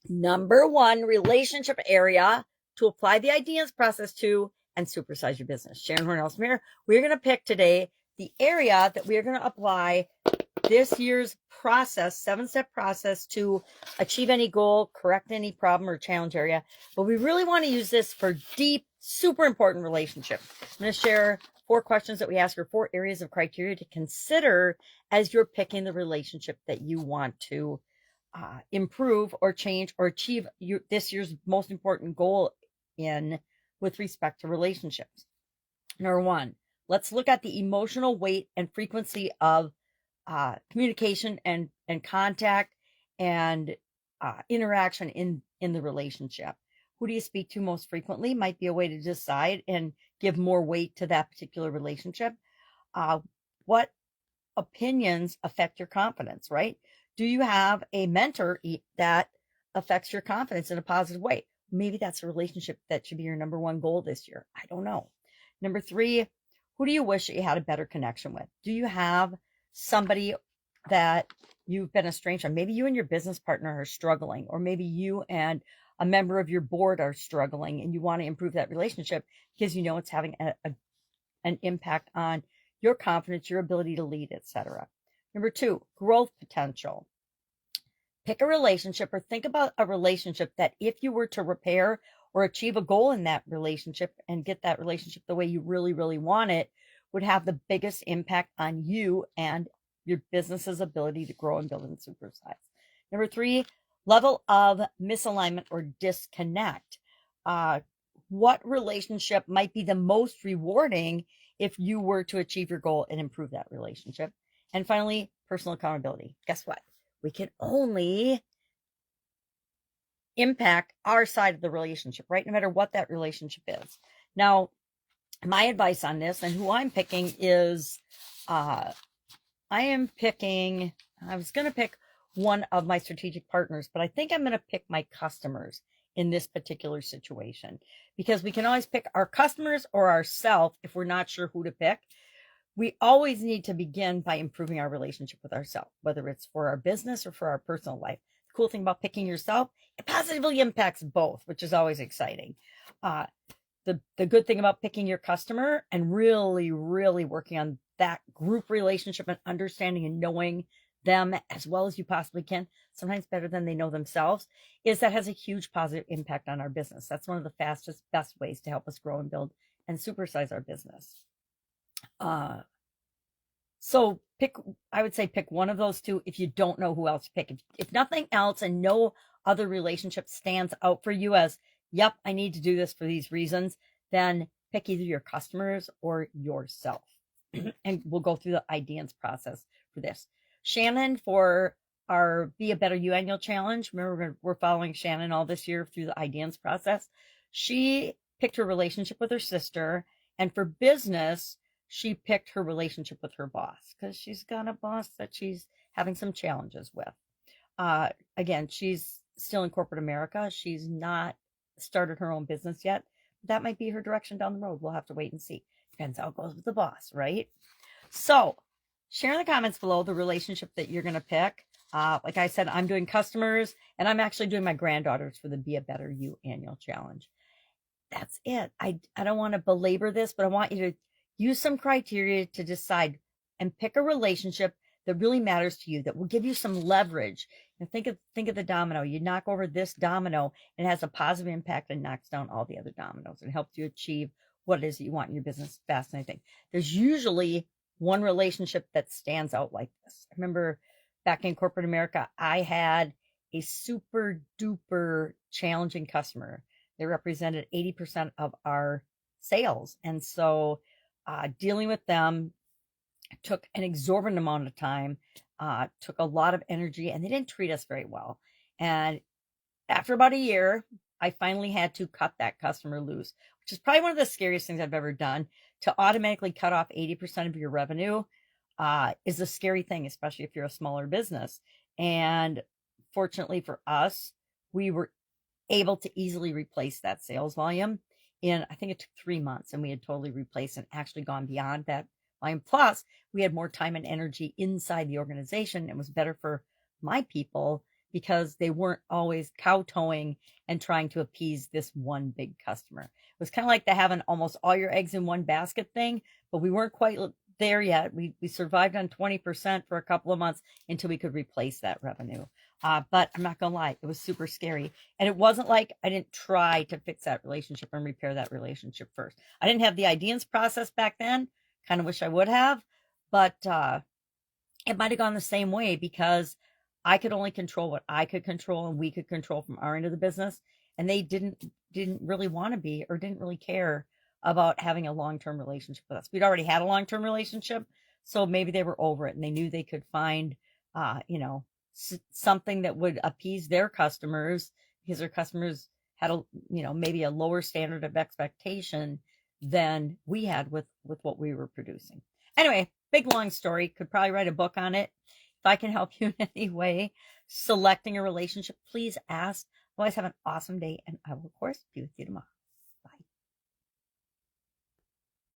Number one relationship area to apply the IDEANCE process to and supersize your business. Sharon Horne-Ellstrom here. We're going to pick today the area that we are going to apply this year's process, 7-step process to achieve any goal, correct any problem or challenge area. But we really want to use this for deep, super important relationship. I'm going to share 4 questions that we ask, or 4 areas of criteria to consider as you're picking the relationship that you want to improve or change or achieve this year's most important goal in with respect to relationships. Number 1, let's look at the emotional weight and frequency of communication and contact and interaction in the relationship. Who do you speak to most frequently might be a way to decide and give more weight to that particular relationship. What opinions affect your confidence, right? Do you have a mentor that affects your confidence in a positive way? Maybe that's a relationship that should be your number 1 goal this year. I don't know. Number 3, who do you wish that you had a better connection with? Do you have somebody that you've been estranged from? Maybe you and your business partner are struggling, or maybe you and a member of your board are struggling and you want to improve that relationship because you know it's having an impact on your confidence, your ability to lead, etc. Number 2, growth potential. Pick a relationship or think about a relationship that if you were to repair or achieve a goal in that relationship and get that relationship the way you really, really want it, would have the biggest impact on you and your business's ability to grow and build and supersize. Number 3, level of misalignment or disconnect. What relationship might be the most rewarding if you were to achieve your goal and improve that relationship? And finally, personal accountability. Guess what? We can only impact our side of the relationship, right? No matter what that relationship is. Now, my advice on this and who I'm picking is, I was going to pick one of my strategic partners, but I think I'm going to pick my customers in this particular situation, because we can always pick our customers or ourselves if we're not sure who to pick. We always need to begin by improving our relationship with ourselves, whether it's for our business or for our personal life. The cool thing about picking yourself, it positively impacts both, which is always exciting. The good thing about picking your customer and really, really working on that group relationship and understanding and knowing them as well as you possibly can, sometimes better than they know themselves, is that has a huge positive impact on our business. That's one of the fastest, best ways to help us grow and build and supersize our business. So I would say pick one of those 2 if you don't know who else to pick. If nothing else and no other relationship stands out for you as, yep, I need to do this for these reasons, then pick either your customers or yourself. And we'll go through the IDEANCE process for this. Shannon, for our Be a Better You annual challenge, remember we're following Shannon all this year through the IDEANCE process. She picked her relationship with her sister, and for business, she picked her relationship with her boss because she's got a boss that she's having some challenges with. Again, she's still in corporate America. She's not started her own business yet. That might be her direction down the road. We'll have to wait and see. Depends how it goes with the boss, right? So share in the comments below the relationship that you're going to pick. Like I said, I'm doing customers, and I'm actually doing my granddaughters for the Be a Better You annual challenge. That's it. I don't want to belabor this, but I want you to use some criteria to decide and pick a relationship that really matters to you, that will give you some leverage. And think of the domino. You knock over this domino and it has a positive impact and knocks down all the other dominoes and helps you achieve what it is that you want in your business fast. And I think there's usually one relationship that stands out like this. I remember back in corporate America, I had a super duper challenging customer. They represented 80% of our sales. And so dealing with them took an exorbitant amount of time, took a lot of energy, and they didn't treat us very well. And after about a year, I finally had to cut that customer loose, which is probably one of the scariest things I've ever done. To automatically cut off 80% of your revenue is a scary thing, especially if you're a smaller business. And fortunately for us, we were able to easily replace that sales volume I think it took 3 months, and we had totally replaced and actually gone beyond that volume. Plus, we had more time and energy inside the organization. It was better for my people because they weren't always kowtowing and trying to appease this one big customer. It was kind of like the having almost all your eggs in one basket thing, but we weren't quite there yet. We survived on 20% for a couple of months until we could replace that revenue. But I'm not going to lie, it was super scary. And it wasn't like I didn't try to fix that relationship and repair that relationship first. I didn't have the IDEANCE process back then. Kind of wish I would have, but it might have gone the same way because I could only control what I could control and we could control from our end of the business. And they didn't really want to be or didn't really care about having a long-term relationship with us. We'd already had a long-term relationship, so maybe they were over it and they knew they could find, something that would appease their customers because their customers had maybe a lower standard of expectation than we had with what we were producing. Anyway, big long story. Could probably write a book on it. If I can help you in any way selecting a relationship, please ask. Otherwise, have an awesome day, and I will, of course, be with you tomorrow.